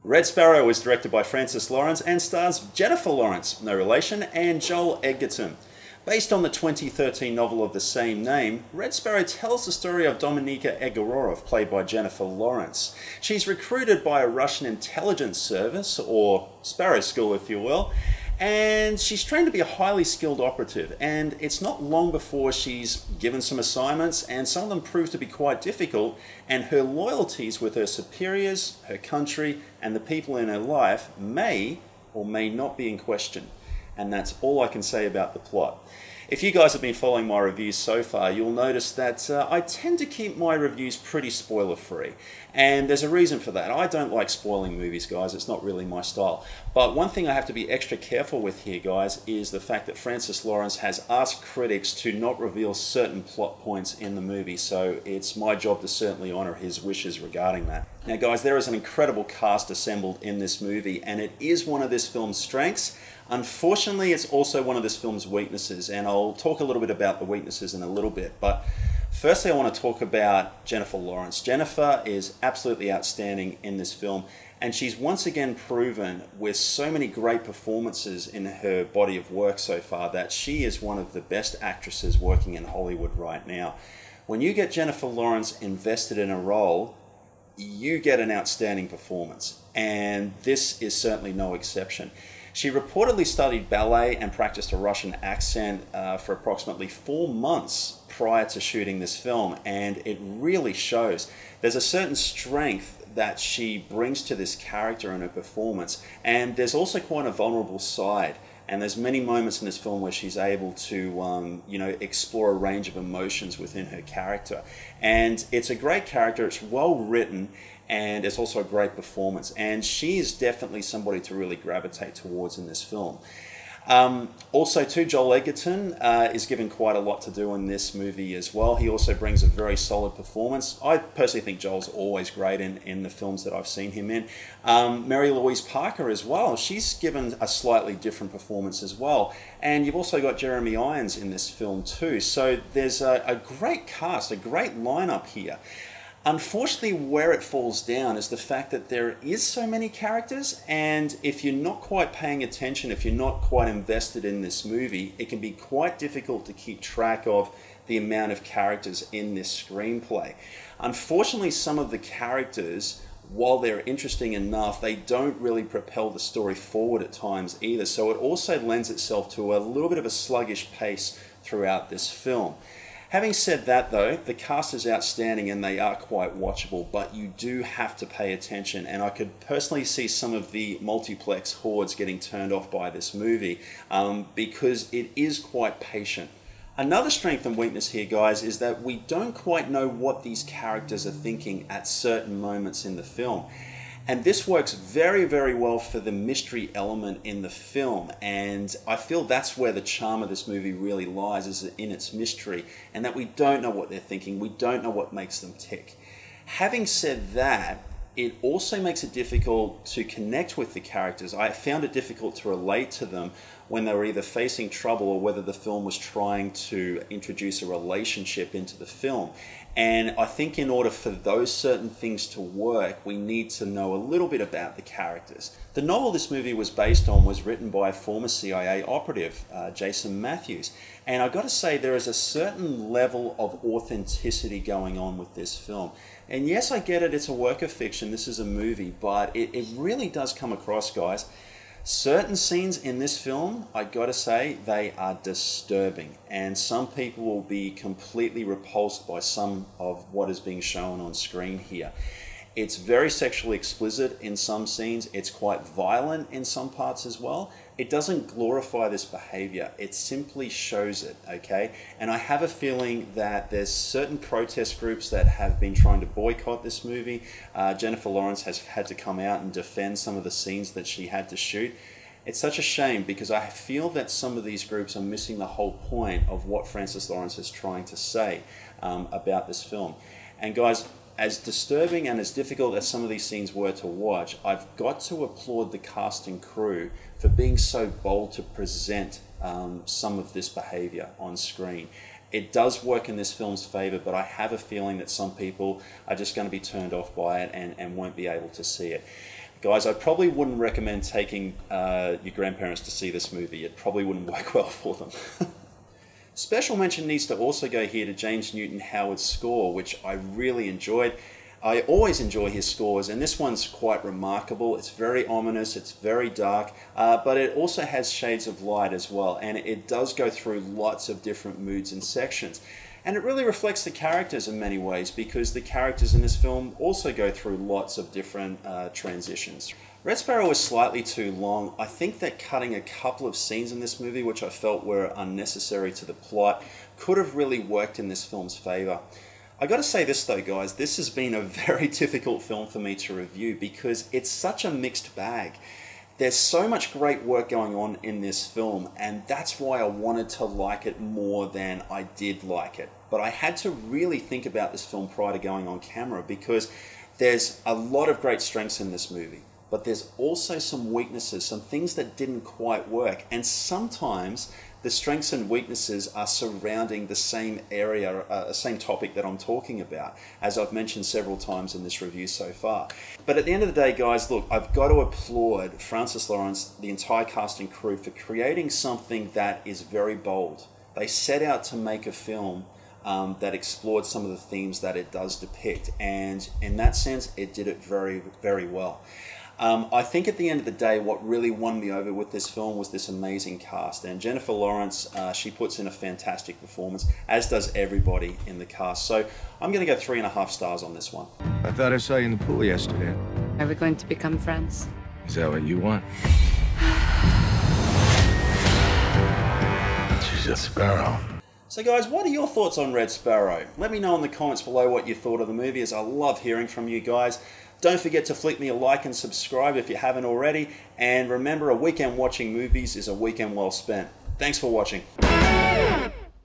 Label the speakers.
Speaker 1: Red Sparrow was directed by Francis Lawrence and stars Jennifer Lawrence, no relation, and Joel Edgerton. Based on the 2013 novel of the same name, Red Sparrow tells the story of Dominika Egorov, played by Jennifer Lawrence. She's recruited by a Russian intelligence service, or Sparrow School if you will, and she's trained to be a highly skilled operative, and it's not long before she's given some assignments, and some of them prove to be quite difficult, and her loyalties with her superiors, her country, and the people in her life may or may not be in question. And that's all I can say about the plot. If you guys have been following my reviews so far, you'll notice that I tend to keep my reviews pretty spoiler-free. And there's a reason for that. I don't like spoiling movies, guys. It's not really my style. But one thing I have to be extra careful with here, guys, is the fact that Francis Lawrence has asked critics to not reveal certain plot points in the movie. So it's my job to certainly honor his wishes regarding that. Now, guys, there is an incredible cast assembled in this movie, and it is one of this film's strengths. Unfortunately, it's also one of this film's weaknesses, and I'll talk a little bit about the weaknesses in a little bit. But firstly, I want to talk about Jennifer Lawrence. Jennifer is absolutely outstanding in this film, and she's once again proven with so many great performances in her body of work so far that she is one of the best actresses working in Hollywood right now. When you get Jennifer Lawrence invested in a role, you get an outstanding performance, and this is certainly no exception. She reportedly studied ballet and practiced a Russian accent for approximately 4 months prior to shooting this film, and it really shows. There's a certain strength that she brings to this character in her performance, and there's also quite a vulnerable side. And there's many moments in this film where she's able to, explore a range of emotions within her character. And it's a great character, it's well written, and it's also a great performance. And she is definitely somebody to really gravitate towards in this film. Also, too, Joel Edgerton is given quite a lot to do in this movie as well. He also brings a very solid performance. I personally think Joel's always great in the films that I've seen him in. Mary Louise Parker as well. She's given a slightly different performance as well. And you've also got Jeremy Irons in this film too. So there's a great cast, a great lineup here. Unfortunately, where it falls down is the fact that there is so many characters, and if you're not quite paying attention, if you're not quite invested in this movie, it can be quite difficult to keep track of the amount of characters in this screenplay. Unfortunately, some of the characters, while they're interesting enough, they don't really propel the story forward at times either, so it also lends itself to a little bit of a sluggish pace throughout this film. Having said that though, the cast is outstanding and they are quite watchable, but you do have to pay attention, and I could personally see some of the multiplex hordes getting turned off by this movie because it is quite patient. Another strength and weakness here, guys, is that we don't quite know what these characters are thinking at certain moments in the film. And this works very, very well for the mystery element in the film, and I feel that's where the charm of this movie really lies, is in its mystery, and that we don't know what they're thinking, we don't know what makes them tick. Having said that, it also makes it difficult to connect with the characters. I found it difficult to relate to them when they were either facing trouble or whether the film was trying to introduce a relationship into the film. And I think in order for those certain things to work, we need to know a little bit about the characters. The novel this movie was based on was written by a former CIA operative, Jason Matthews. And I've got to say, there is a certain level of authenticity going on with this film. And yes, I get it, it's a work of fiction, this is a movie, but it really does come across, guys. Certain scenes in this film, I gotta say, they are disturbing, and some people will be completely repulsed by some of what is being shown on screen here. It's very sexually explicit in some scenes, it's quite violent in some parts as well. It doesn't glorify this behavior, it simply shows it, okay? And I have a feeling that there's certain protest groups that have been trying to boycott this movie. Jennifer Lawrence has had to come out and defend some of the scenes that she had to shoot. It's such a shame because I feel that some of these groups are missing the whole point of what Francis Lawrence is trying to say about this film. And guys, as disturbing and as difficult as some of these scenes were to watch, I've got to applaud the cast and crew for being so bold to present some of this behavior on screen. It does work in this film's favor, but I have a feeling that some people are just going to be turned off by it and won't be able to see it. Guys, I probably wouldn't recommend taking your grandparents to see this movie. It probably wouldn't work well for them. Special mention needs to also go here to James Newton Howard's score, which I really enjoyed. I always enjoy his scores, and this one's quite remarkable. It's very ominous, it's very dark, but it also has shades of light as well, and it does go through lots of different moods and sections. And it really reflects the characters in many ways, because the characters in this film also go through lots of different transitions. Red Sparrow was slightly too long. I think that cutting a couple of scenes in this movie, which I felt were unnecessary to the plot, could have really worked in this film's favour. I gotta say this though, guys, this has been a very difficult film for me to review because it's such a mixed bag. There's so much great work going on in this film, and that's why I wanted to like it more than I did like it. But I had to really think about this film prior to going on camera, because there's a lot of great strengths in this movie, but there's also some weaknesses, some things that didn't quite work, and sometimes the strengths and weaknesses are surrounding the same area, same topic that I'm talking about, as I've mentioned several times in this review so far. But at the end of the day, guys, look, I've got to applaud Francis Lawrence, the entire cast and crew, for creating something that is very bold. They set out to make a film that explored some of the themes that it does depict, and in that sense, it did it very, very well. I think at the end of the day, what really won me over with this film was this amazing cast. And Jennifer Lawrence, she puts in a fantastic performance, as does everybody in the cast. So I'm going to go 3.5 stars on this one.
Speaker 2: I thought I saw you in the pool yesterday.
Speaker 3: Are we going to become friends?
Speaker 2: Is that what you want? She's a sparrow.
Speaker 1: So guys, what are your thoughts on Red Sparrow? Let me know in the comments below what you thought of the movie, as I love hearing from you guys. Don't forget to flick me a like and subscribe if you haven't already. And remember, a weekend watching movies is a weekend well spent. Thanks for watching.